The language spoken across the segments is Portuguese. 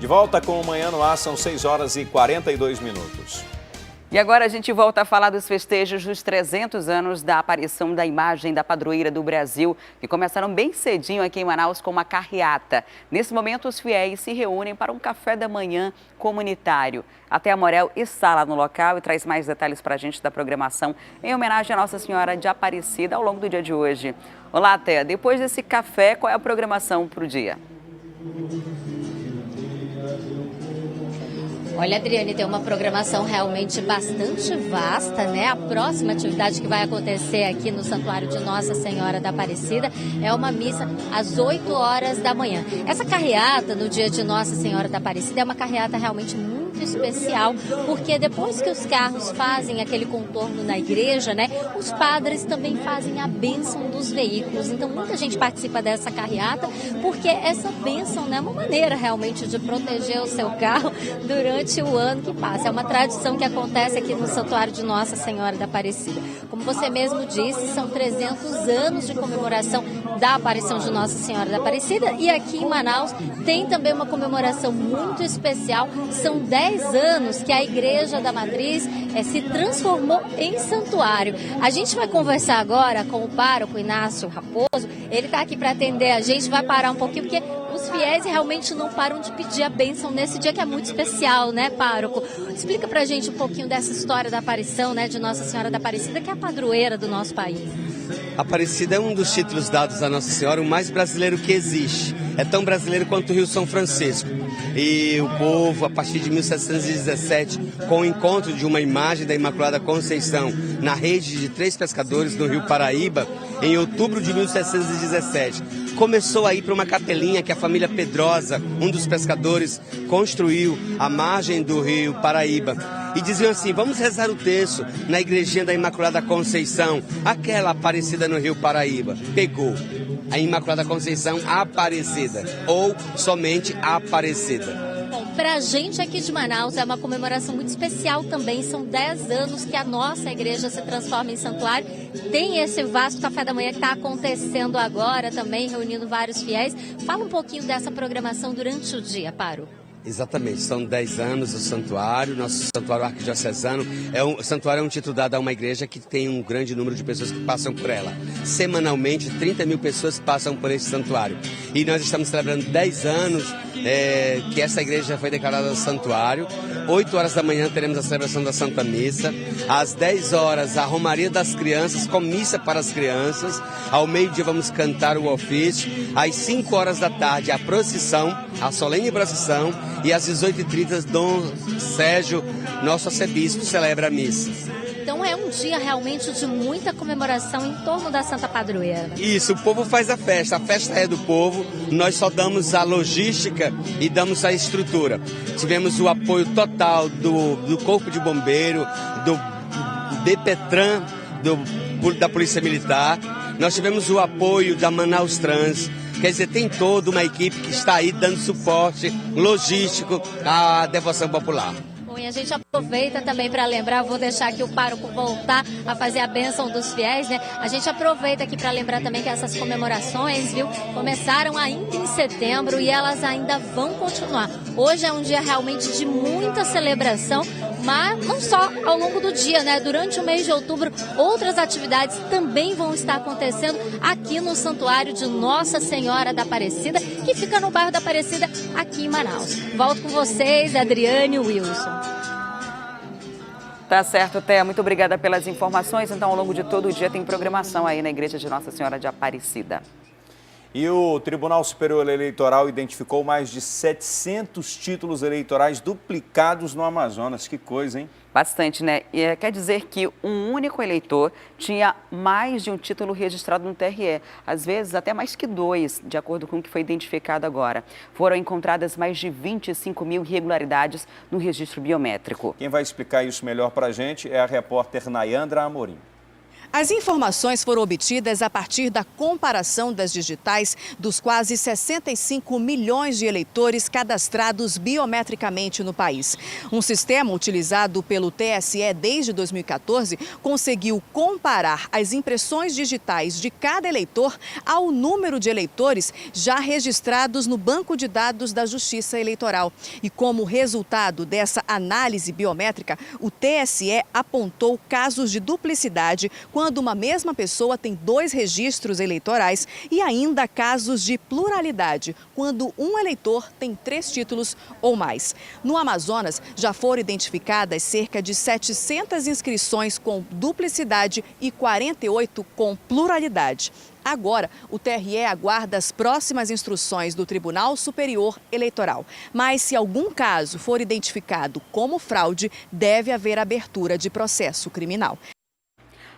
De volta com o Manhã no Ar, são 6 horas e 42 minutos. E agora a gente volta a falar dos festejos dos 300 anos da aparição da imagem da padroeira do Brasil, que começaram bem cedinho aqui em Manaus com uma carreata. Nesse momento, os fiéis se reúnem para um café da manhã comunitário. A Thea Morel está lá no local e traz mais detalhes para a gente da programação em homenagem à Nossa Senhora de Aparecida ao longo do dia de hoje. Olá, Thea. Depois desse café, qual é a programação para o dia? Olha, Adriane, tem uma programação realmente bastante vasta, né? A próxima atividade que vai acontecer aqui no Santuário de Nossa Senhora da Aparecida é uma missa às 8 horas da manhã. Essa carreata no dia de Nossa Senhora da Aparecida é uma carreata realmente muito especial, porque depois que os carros fazem aquele contorno na igreja, né? Os padres também fazem a bênção dos veículos. Então, muita gente participa dessa carreata, porque essa bênção, né, é uma maneira realmente de proteger o seu carro durante o ano que passa. É uma tradição que acontece aqui no Santuário de Nossa Senhora da Aparecida. Como você mesmo disse, são 300 anos de comemoração da aparição de Nossa Senhora da Aparecida, e aqui em Manaus tem também uma comemoração muito especial. São 10 anos que a Igreja da Matriz se transformou em santuário. A gente vai conversar agora com o pároco Inácio Raposo. Ele está aqui para atender a gente, vai parar um pouquinho, porque os fiéis realmente não param de pedir a bênção nesse dia que é muito especial, né, pároco? Explica pra gente um pouquinho dessa história da aparição, né, de Nossa Senhora da Aparecida, que é a padroeira do nosso país. Aparecida é um dos títulos dados a Nossa Senhora, o mais brasileiro que existe. É tão brasileiro quanto o Rio São Francisco. E o povo, a partir de 1717, com o encontro de uma imagem da Imaculada Conceição na rede de 3 pescadores no Rio Paraíba, em outubro de 1717, começou a ir para uma capelinha que a família Pedrosa, um dos pescadores, construiu à margem do Rio Paraíba. E diziam assim: vamos rezar o terço na igrejinha da Imaculada Conceição, aquela Aparecida no Rio Paraíba. Pegou a Imaculada Conceição Aparecida, ou somente Aparecida. Bom, pra gente aqui de Manaus é uma comemoração muito especial também. São 10 anos que a nossa igreja se transforma em santuário. Tem esse vasto café da manhã que está acontecendo agora também, reunindo vários fiéis. Fala um pouquinho dessa programação durante o dia, Paro. Exatamente, são 10 anos do santuário, nosso santuário arquidiocesano. O santuário é um título dado a uma igreja que tem um grande número de pessoas que passam por ela. Semanalmente, 30 mil pessoas passam por esse santuário. E nós estamos celebrando 10 anos que essa igreja foi declarada santuário. 8 horas da manhã teremos a celebração da Santa Missa. Às 10 horas, a Romaria das Crianças, com missa para as crianças. Ao meio-dia vamos cantar o ofício. Às 5 horas da tarde, a procissão, a solene procissão. E às 18h30, Dom Sérgio, nosso arcebispo, celebra a missa. Então é um dia realmente de muita comemoração em torno da Santa Padroeira. Isso, o povo faz a festa é do povo, nós só damos a logística e damos a estrutura. Tivemos o apoio total do Corpo de Bombeiro, do DEPETRAN, da Polícia Militar. Nós tivemos o apoio da Manaus Trans. Quer dizer, tem toda uma equipe que está aí dando suporte logístico à devoção popular. Bom, e a gente aproveita também para lembrar, vou deixar aqui o pároco voltar a fazer a bênção dos fiéis, né? A gente aproveita aqui para lembrar também que essas comemorações, viu, começaram ainda em setembro e elas ainda vão continuar. Hoje é um dia realmente de muita celebração, mas não só ao longo do dia, né? Durante o mês de outubro, outras atividades também vão estar acontecendo aqui no Santuário de Nossa Senhora da Aparecida, que fica no bairro da Aparecida, aqui em Manaus. Volto com vocês, Adriane e Wilson. Tá certo, Thea. Muito obrigada pelas informações. Então, ao longo de todo o dia tem programação aí na Igreja de Nossa Senhora de Aparecida. E o Tribunal Superior Eleitoral identificou mais de 700 títulos eleitorais duplicados no Amazonas. Que coisa, hein? Bastante, né? E quer dizer que um único eleitor tinha mais de um título registrado no TRE. Às vezes, até mais que 2, de acordo com o que foi identificado agora. Foram encontradas mais de 25 mil irregularidades no registro biométrico. Quem vai explicar isso melhor para a gente é a repórter Nayandra Amorim. As informações foram obtidas a partir da comparação das digitais dos quase 65 milhões de eleitores cadastrados biometricamente no país. Um sistema utilizado pelo TSE desde 2014 conseguiu comparar as impressões digitais de cada eleitor ao número de eleitores já registrados no Banco de Dados da Justiça Eleitoral. E como resultado dessa análise biométrica, o TSE apontou casos de duplicidade quando uma mesma pessoa tem 2 registros eleitorais e ainda casos de pluralidade, quando um eleitor tem 3 títulos ou mais. No Amazonas, já foram identificadas cerca de 700 inscrições com duplicidade e 48 com pluralidade. Agora, o TRE aguarda as próximas instruções do Tribunal Superior Eleitoral. Mas, se algum caso for identificado como fraude, deve haver abertura de processo criminal.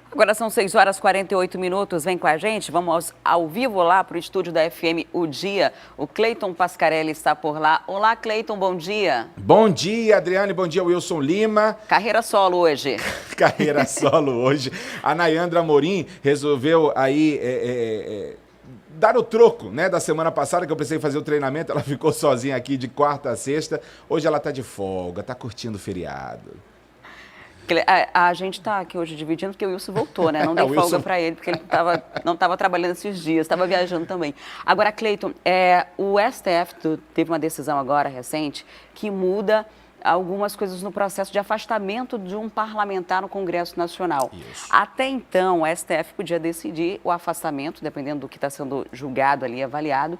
Agora são 6h48. Vem com a gente, vamos ao vivo lá para o estúdio da FM O Dia. O Cleiton Pascarelli está por lá. Olá, Cleiton, bom dia. Bom dia, Adriane, bom dia, Wilson Lima. Carreira solo hoje. Carreira solo hoje. A Nayandra Amorim resolveu aí dar o troco, né, da semana passada, que eu precisei fazer o treinamento, ela ficou sozinha aqui de quarta a sexta. Hoje ela está de folga, está curtindo o feriado. A gente está aqui hoje dividindo porque o Wilson voltou, né? Não dei folga para ele, porque ele não estava trabalhando esses dias, estava viajando também. Agora, Cleiton, o STF teve uma decisão agora recente que muda algumas coisas no processo de afastamento de um parlamentar no Congresso Nacional. Isso. Até então, o STF podia decidir o afastamento, dependendo do que está sendo julgado ali, avaliado,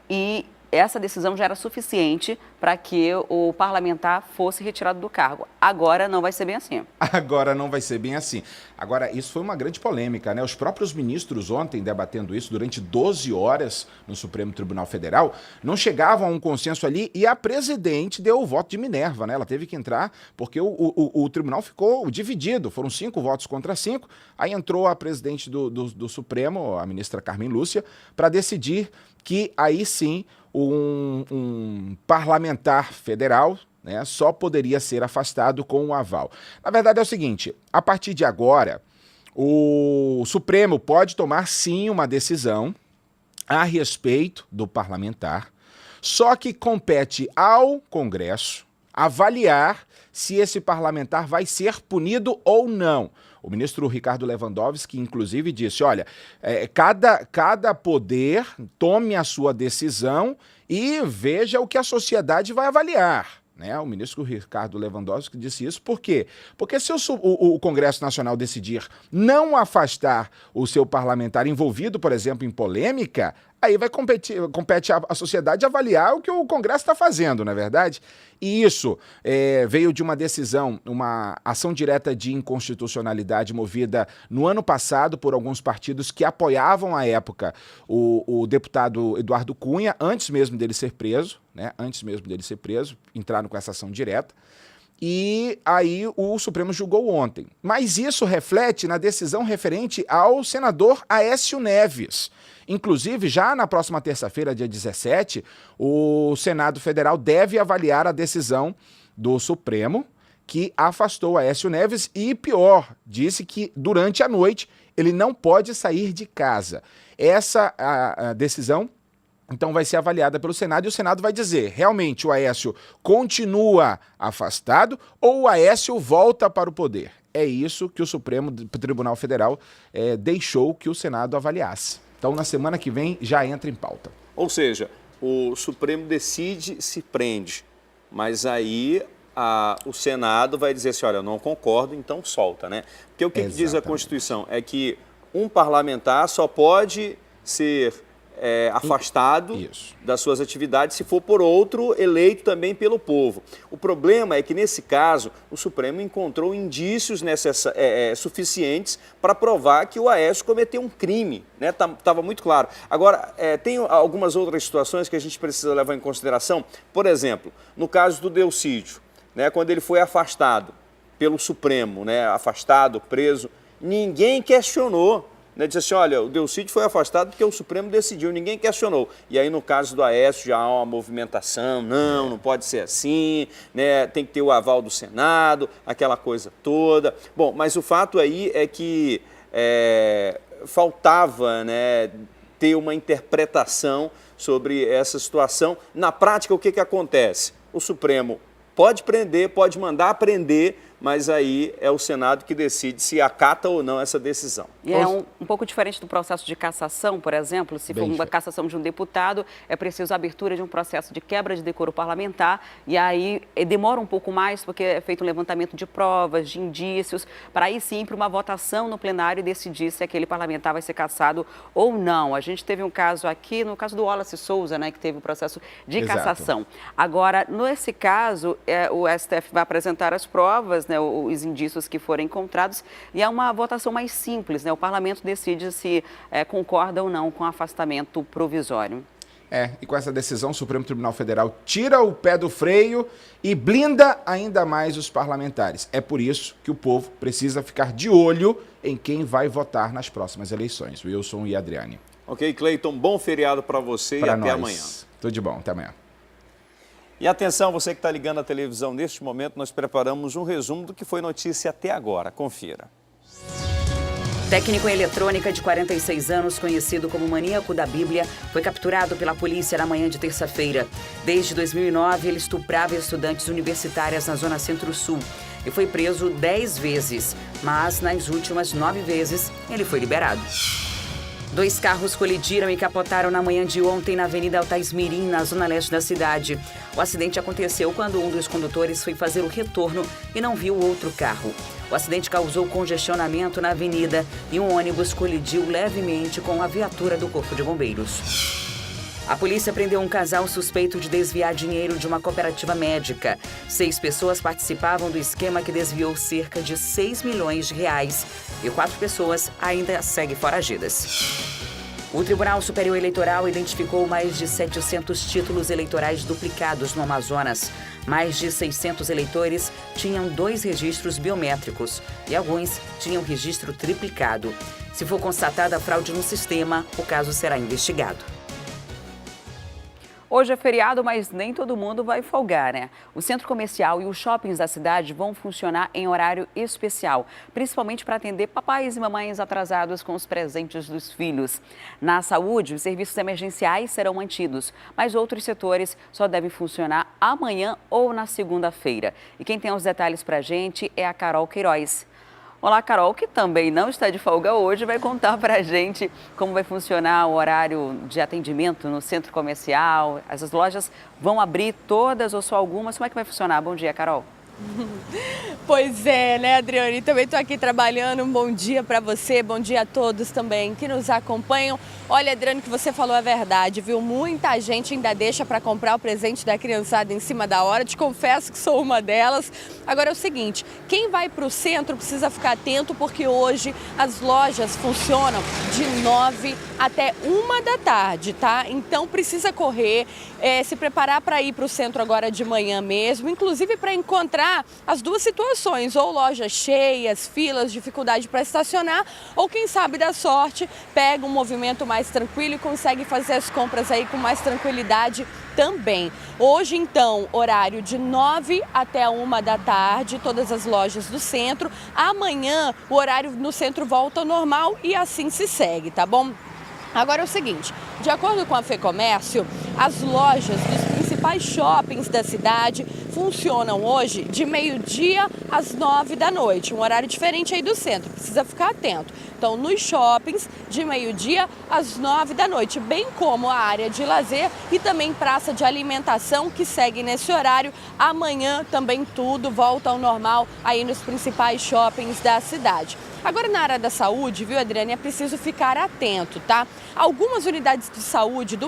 e essa decisão já era suficiente para que o parlamentar fosse retirado do cargo. Agora não vai ser bem assim. Agora não vai ser bem assim. Agora, isso foi uma grande polêmica, né? Os próprios ministros ontem, debatendo isso durante 12 horas no Supremo Tribunal Federal, não chegavam a um consenso ali e a presidente deu o voto de Minerva, né? Ela teve que entrar porque o tribunal ficou dividido. Foram 5 votos contra 5. Aí entrou a presidente do Supremo, a ministra Carmen Lúcia, para decidir que aí sim um parlamentar federal, né, só poderia ser afastado com o aval. Na verdade é o seguinte, a partir de agora, o Supremo pode tomar sim uma decisão a respeito do parlamentar, só que compete ao Congresso avaliar se esse parlamentar vai ser punido ou não. O ministro Ricardo Lewandowski, inclusive, disse, olha, cada poder tome a sua decisão e veja o que a sociedade vai avaliar. Né? O ministro Ricardo Lewandowski disse isso. Por quê? Porque se o Congresso Nacional decidir não afastar o seu parlamentar envolvido, por exemplo, em polêmica, aí compete à sociedade avaliar o que o Congresso está fazendo, não é verdade? E isso veio de uma decisão, uma ação direta de inconstitucionalidade movida no ano passado por alguns partidos que apoiavam à época o deputado Eduardo Cunha, antes mesmo dele ser preso, né? Antes mesmo dele ser preso, entraram com essa ação direta. E aí o Supremo julgou ontem. Mas isso reflete na decisão referente ao senador Aécio Neves. Inclusive, já na próxima terça-feira, dia 17, o Senado Federal deve avaliar a decisão do Supremo que afastou Aécio Neves e, pior, disse que durante a noite ele não pode sair de casa. Essa a decisão então vai ser avaliada pelo Senado e o Senado vai dizer, realmente o Aécio continua afastado ou o Aécio volta para o poder. É isso que o Supremo Tribunal Federal deixou que o Senado avaliasse. Então na semana que vem já entra em pauta. Ou seja, o Supremo decide, se prende, mas aí o Senado vai dizer assim, olha, eu não concordo, então solta, né? Porque o que diz a Constituição é que um parlamentar só pode ser afastado das suas atividades se for por outro eleito também pelo povo. O problema é que, nesse caso, o Supremo encontrou indícios suficientes para provar que o Aécio cometeu um crime, né? Estava muito claro. Agora, tem algumas outras situações que a gente precisa levar em consideração. Por exemplo, no caso do Delcídio, né, quando ele foi afastado pelo Supremo, né, afastado, preso, ninguém questionou. Né, disse assim, olha, o Delcídio foi afastado porque o Supremo decidiu, ninguém questionou. E aí, no caso do Aécio, já há uma movimentação, não pode ser assim, né, tem que ter o aval do Senado, aquela coisa toda. Bom, mas o fato aí é que faltava, né, ter uma interpretação sobre essa situação. Na prática, o que acontece? O Supremo pode prender, pode mandar prender, mas aí é o Senado que decide se acata ou não essa decisão. E é um pouco diferente do processo de cassação, por exemplo. Se for uma cassação de um deputado, é preciso a abertura de um processo de quebra de decoro parlamentar, e aí demora um pouco mais, porque é feito um levantamento de provas, de indícios, para aí sim para uma votação no plenário e decidir se aquele parlamentar vai ser cassado ou não. A gente teve um caso aqui, no caso do Wallace Souza, né, que teve o processo de cassação. Agora, nesse caso, o STF vai apresentar as provas, né, os indícios que forem encontrados, e é uma votação mais simples, né? O parlamento decide se concorda ou não com o afastamento provisório. E com essa decisão, o Supremo Tribunal Federal tira o pé do freio e blinda ainda mais os parlamentares. É por isso que o povo precisa ficar de olho em quem vai votar nas próximas eleições. Wilson e Adriane. Ok, Cleiton, bom feriado para você e até amanhã. Tudo de bom, até amanhã. E atenção, você que está ligando a televisão neste momento, nós preparamos um resumo do que foi notícia até agora. Confira. Técnico em eletrônica de 46 anos, conhecido como maníaco da Bíblia, foi capturado pela polícia na manhã de terça-feira. Desde 2009, ele estuprava estudantes universitárias na Zona Centro-Sul e foi preso 10 vezes, mas nas últimas 9 vezes ele foi liberado. 2 carros colidiram e capotaram na manhã de ontem na Avenida Altais Mirim, na zona leste da cidade. O acidente aconteceu quando um dos condutores foi fazer o retorno e não viu o outro carro. O acidente causou congestionamento na avenida e um ônibus colidiu levemente com a viatura do Corpo de Bombeiros. A polícia prendeu um casal suspeito de desviar dinheiro de uma cooperativa médica. 6 pessoas participavam do esquema que desviou cerca de 6 milhões de reais e 4 pessoas ainda seguem foragidas. O Tribunal Superior Eleitoral identificou mais de 700 títulos eleitorais duplicados no Amazonas. Mais de 600 eleitores tinham 2 registros biométricos e alguns tinham registro triplicado. Se for constatada fraude no sistema, o caso será investigado. Hoje é feriado, mas nem todo mundo vai folgar, né? O centro comercial e os shoppings da cidade vão funcionar em horário especial, principalmente para atender papais e mamães atrasados com os presentes dos filhos. Na saúde, os serviços emergenciais serão mantidos, mas outros setores só devem funcionar amanhã ou na segunda-feira. E quem tem os detalhes para a gente é a Carol Queiroz. Olá, Carol, que também não está de folga hoje, vai contar para a gente como vai funcionar o horário de atendimento no centro comercial. As lojas vão abrir todas ou só algumas? Como é que vai funcionar? Bom dia, Carol. Pois é, né, Adriane? Também estou aqui trabalhando. Um bom dia para você, bom dia a todos também que nos acompanham. Olha, Adriane, o que você falou é verdade, viu? Muita gente ainda deixa para comprar o presente da criançada em cima da hora. Te confesso que sou uma delas. Agora é o seguinte, quem vai para o centro precisa ficar atento porque hoje as lojas funcionam de 9 até 1 da tarde, tá? Então precisa correr, se preparar para ir para o centro agora de manhã mesmo, inclusive para encontrar as duas situações, ou lojas cheias, filas, dificuldade para estacionar, ou quem sabe da sorte, pega um movimento mais tranquilo e consegue fazer as compras aí com mais tranquilidade também. Hoje, então, horário de 9 até 1 da tarde, todas as lojas do centro. Amanhã, o horário no centro volta ao normal e assim se segue, tá bom? Agora é o seguinte, de acordo com a FEComércio, as lojas dos principais shoppings da cidade funcionam hoje de meio-dia às 9 da noite, um horário diferente aí do centro, precisa ficar atento. Então, nos shoppings, de meio-dia às 9 da noite, bem como a área de lazer e também praça de alimentação que segue nesse horário. Amanhã também tudo volta ao normal aí nos principais shoppings da cidade. Agora, na área da saúde, viu, Adriane, é preciso ficar atento, tá? Algumas unidades de saúde do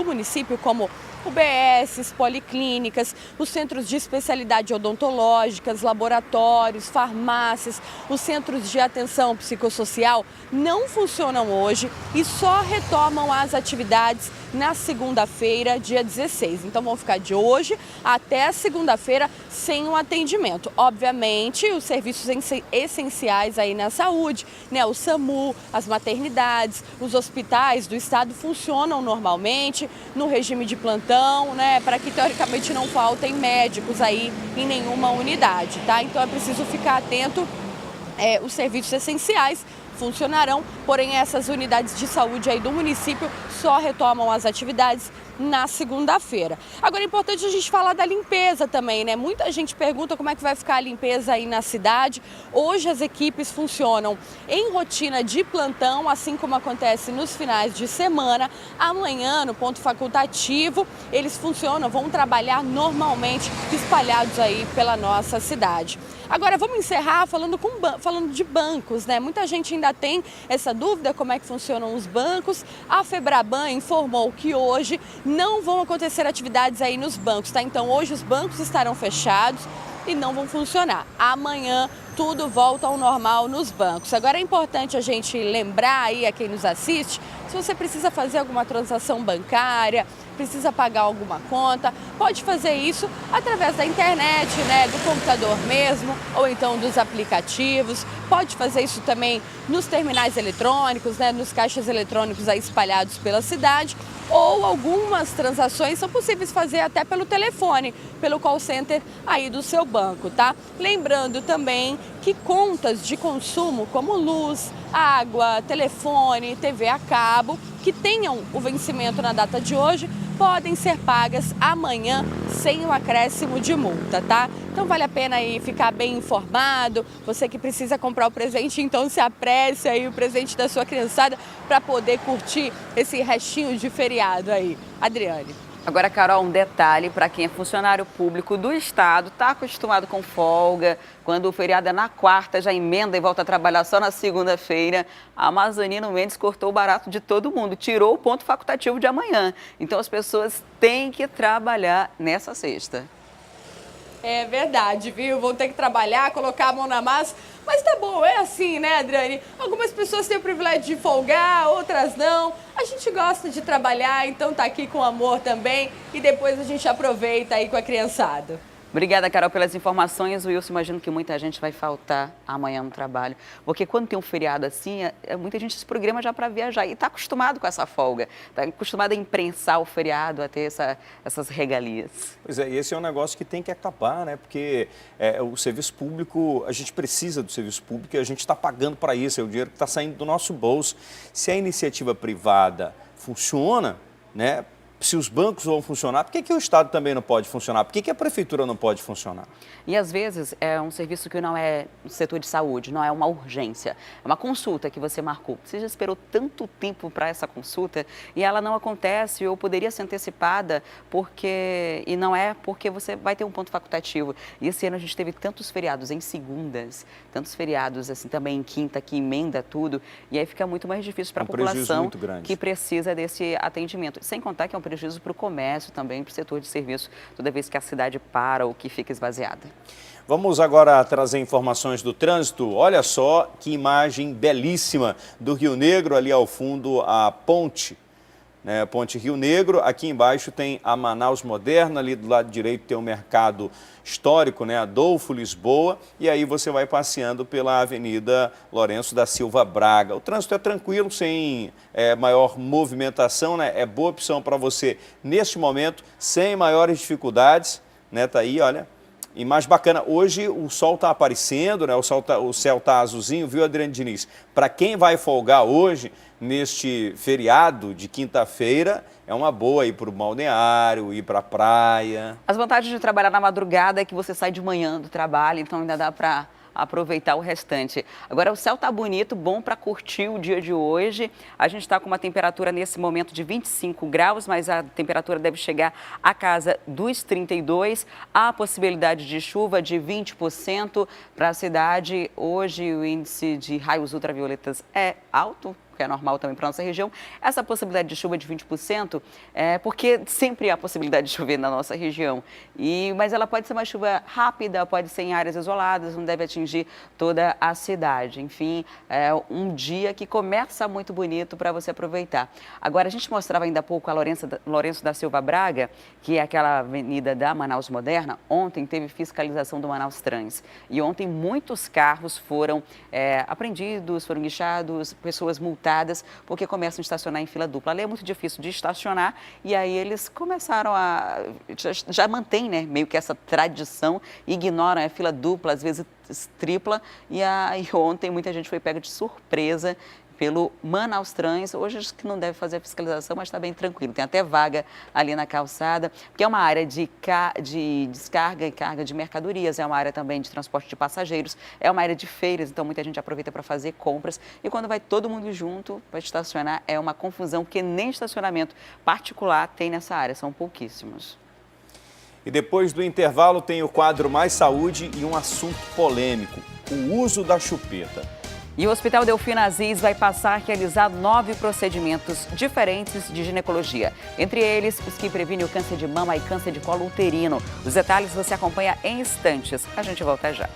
município, como UBSs, policlínicas, os centros de especialidade odontológicas, laboratórios, farmácias, os centros de atenção psicossocial não funcionam hoje e só retomam as atividades na segunda-feira, dia 16. Então vão ficar de hoje até segunda-feira sem um atendimento. Obviamente, os serviços essenciais aí na saúde, né? O SAMU, as maternidades, os hospitais do estado funcionam normalmente no regime de plantão, né? Para que teoricamente não faltem médicos aí em nenhuma unidade, tá? Então é preciso ficar atento. Os serviços essenciais funcionarão, porém essas unidades de saúde aí do município só retomam as atividades na segunda-feira. Agora é importante a gente falar da limpeza também, né? Muita gente pergunta como é que vai ficar a limpeza aí na cidade. Hoje as equipes funcionam em rotina de plantão, assim como acontece nos finais de semana. Amanhã, no ponto facultativo, eles funcionam, vão trabalhar normalmente espalhados aí pela nossa cidade. Agora vamos encerrar falando de bancos, né? Muita gente ainda tem essa dúvida como é que funcionam os bancos. A Febraban informou que hoje não vão acontecer atividades aí nos bancos, tá? Então hoje os bancos estarão fechados e não vão funcionar. Amanhã tudo volta ao normal nos bancos. Agora é importante a gente lembrar aí a quem nos assiste, se você precisa fazer alguma transação bancária, precisa pagar alguma conta, pode fazer isso através da internet, né, do computador mesmo, ou então dos aplicativos. Pode fazer isso também nos terminais eletrônicos, né, nos caixas eletrônicos aí espalhados pela cidade, ou algumas transações são possíveis fazer até pelo telefone, pelo call center aí do seu banco, tá? Lembrando também que contas de consumo como luz, água, telefone, TV a cabo, que tenham o vencimento na data de hoje, podem ser pagas amanhã sem o acréscimo de multa, tá? Então vale a pena aí ficar bem informado. Você que precisa comprar o presente, então se apresse aí o presente da sua criançada para poder curtir esse restinho de feriado aí. Adriane. Agora, Carol, um detalhe para quem é funcionário público do Estado, está acostumado com folga, quando o feriado é na quarta, já emenda e volta a trabalhar só na segunda-feira. A Amazonino Mendes cortou o barato de todo mundo, tirou o ponto facultativo de amanhã. Então as pessoas têm que trabalhar nessa sexta. É verdade, viu? Vão ter que trabalhar, colocar a mão na massa. Mas tá bom, é assim, né, Adriane? Algumas pessoas têm o privilégio de folgar, outras não. A gente gosta de trabalhar, então tá aqui com amor também. E depois a gente aproveita aí com a criançada. Obrigada, Carol, pelas informações. Wilson, imagino que muita gente vai faltar amanhã no trabalho. Porque quando tem um feriado assim, muita gente se programa já para viajar e está acostumado com essa folga. Está acostumado a imprensar o feriado, a ter essas regalias. Pois é, e esse é um negócio que tem que acabar, né? Porque o serviço público, a gente precisa do serviço público e a gente está pagando para isso, é o dinheiro que está saindo do nosso bolso. Se a iniciativa privada funciona, né? Se os bancos vão funcionar, por que o Estado também não pode funcionar? Por que a Prefeitura não pode funcionar? E às vezes é um serviço que não é no setor de saúde, não é uma urgência. É uma consulta que você marcou. Você já esperou tanto tempo para essa consulta e ela não acontece ou poderia ser antecipada e não é porque você vai ter um ponto facultativo. E esse ano a gente teve tantos feriados em segundas, tantos feriados assim também em quinta que emenda tudo. E aí fica muito mais difícil para a população que precisa desse atendimento. Sem contar que é um prejuízo para o comércio também, para o setor de serviço, toda vez que a cidade para ou que fica esvaziada. Vamos agora trazer informações do trânsito. Olha só que imagem belíssima do Rio Negro, ali ao fundo a ponte, né? Ponte Rio Negro. Aqui embaixo tem a Manaus Moderna, ali do lado direito tem o mercado histórico, né? Adolfo Lisboa, e aí você vai passeando pela Avenida Lourenço da Silva Braga. O trânsito é tranquilo, sem maior movimentação, né? É boa opção para você neste momento, sem maiores dificuldades, né? Tá aí, olha. E mais bacana, hoje o sol está aparecendo, né? O céu está azulzinho, viu, Adriane Diniz? Para quem vai folgar hoje, neste feriado de quinta-feira, é uma boa ir para o balneário, ir para a praia. As vantagens de trabalhar na madrugada é que você sai de manhã do trabalho, então ainda dá para aproveitar o restante. Agora o céu tá bonito, bom para curtir o dia de hoje. A gente está com uma temperatura nesse momento de 25 graus, mas a temperatura deve chegar à casa dos 32. Há a possibilidade de chuva de 20% para a cidade. Hoje o índice de raios ultravioletas é alto, que é normal também para a nossa região. Essa possibilidade de chuva de 20% é porque sempre há possibilidade de chover na nossa região. Mas ela pode ser uma chuva rápida, pode ser em áreas isoladas, não deve atingir toda a cidade. Enfim, é um dia que começa muito bonito para você aproveitar. Agora, a gente mostrava ainda há pouco a Lourenço da Silva Braga, que é aquela avenida da Manaus Moderna. Ontem teve fiscalização do Manaus Trans. E ontem muitos carros foram apreendidos, foram guinchados, pessoas multadas multadas porque começam a estacionar em fila dupla. Ali é muito difícil de estacionar e aí eles começaram a... já mantém, né, meio que essa tradição, ignoram a fila dupla, às vezes tripla, e ontem muita gente foi pega de surpresa pelo Manaus Trans. Hoje acho que não deve fazer a fiscalização, mas está bem tranquilo. Tem até vaga ali na calçada, porque é uma área de descarga e carga de mercadorias, é uma área também de transporte de passageiros, é uma área de feiras, então muita gente aproveita para fazer compras. E quando vai todo mundo junto para estacionar, é uma confusão, porque nem estacionamento particular tem nessa área, são pouquíssimos. E depois do intervalo tem o quadro Mais Saúde e um assunto polêmico, o uso da chupeta. E o Hospital Delfina Aziz vai passar a realizar 9 procedimentos diferentes de ginecologia. Entre eles, os que previnem o câncer de mama e câncer de colo uterino. Os detalhes você acompanha em instantes. A gente volta já.